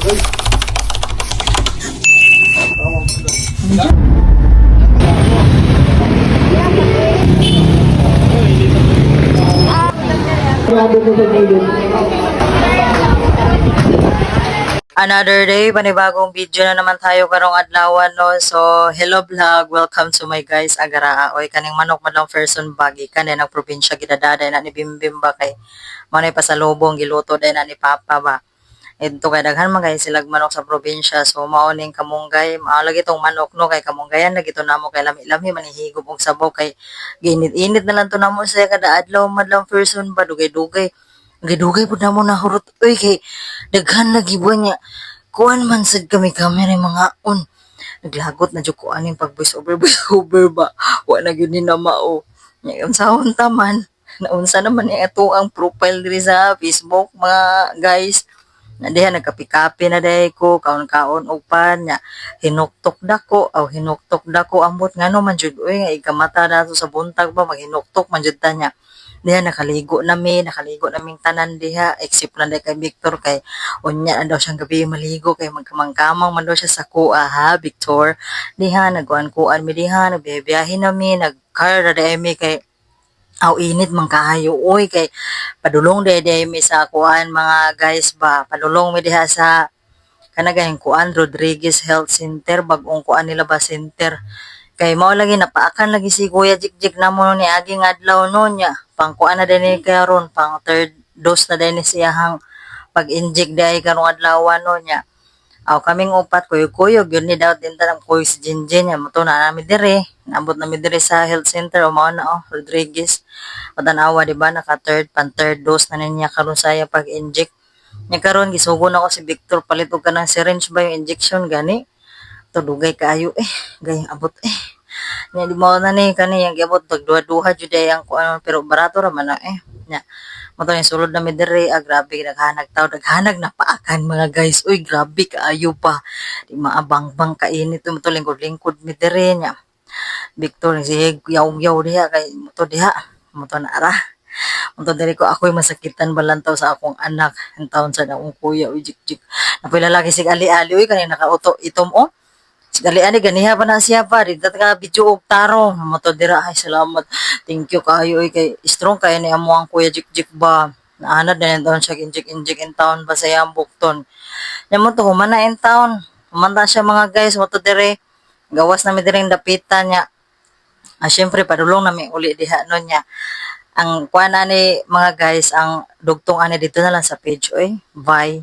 Another day, panibagong video na naman tayo karong adlawan no. So, hello vlog, welcome to my guys Agaraa. Oy, kaning manok madlang person bagi kanin ang probinsya gidadaday na ni Bimbim ba kay manay pasalubong giluto din na ni Papa ba. Ito kay daghan man guys silag manok sa probinsya. So, mao ning kamunggay, mao lagi tong manok no kay kamunggayan lagi to namo kay lami-lami manihigop og sabaw kay ginit-init na lang to namo sa kada adlaw madlang person ba dugay-dugay. Dugay pud namo na hurot oy kay daghan lagi buwan niya. Kuan man sad kami mga on. Naglagot na jud ko aning pag voice over ba. Wa na gyud ni na mao. Nya unsahon ta man. Naunsa naman ni ato ang profile diri sa Facebook mga guys. Na diha nagkapi-kapi na day ko kaon-kaon og pan nya hinuktok dako aw hinuktok dako ambot ngano man jud oy nga ikamata dato sa buntag ba maghinuktok man jud ta nya. Diha nakaligo naming tanan diha except na kay Victor kay unya na daw siyang gabi maligo kay magkamang-kamang man daw siya sa kuha ha Victor. Diha nagkuan mi diha nagbiyahe nami nagcar na mi kay aw init man kaayo oy kay padulong day mi sa kuan mga guys ba padulong mi diha sa kanagayang kuan Rodriguez Health Center bag-ong kuan nila ba center. Kay mao lagi napaakan lagi si Kuya Jigjig namo ni aging adlaw no nya. Pangkuan na din ni karon pang third dose na din ni siyahang pag-inject dai karong adlaw no nya. Aw kaming upat kuyog-kuyog yun ni daw din tanang kuy si Jinjin nya moto na nami dire. Naabot nami dire sa health center o mao na Rodriguez. Matanawa di ba naka third dose na niya karon saya pag-inject. Nya karon gisugon ako si Victor palit og kanang syringe ba yung injection gani. To dugay kaayo gayang abot nya di mo na ni kani yang giabot duha jud ay ang kuan pero barato ra man na nya mo to ni sulod na mi diri grabe daghanag taw daghanag na paakan mga guys uy grabe kaayo pa di maabang-bang kainit mo to lingkod mi diri nya Victor si yaw diha kay mo to diha mo to na ara mo to diri ko ako'y masakitan balantaw sa akong anak ang taon sa akong kuya uy jik napila lagi sig ali-ali uy kanina nakauto itom Gali ani ganiha pa na siya pa dito ka video og tarong mo to dira ay salamat thank you kayo kay strong kay ni amo ang kuya Jik ba naanad na doon siya injik in town ba sa iyang bukton nya mo to human na in town humanda siya mga guys mo to dire gawas na mi direng dapitan nya syempre padulong na mi uli diha no nya ang kuan ani mga guys ang dugtong ani dito na lang sa page oy bye.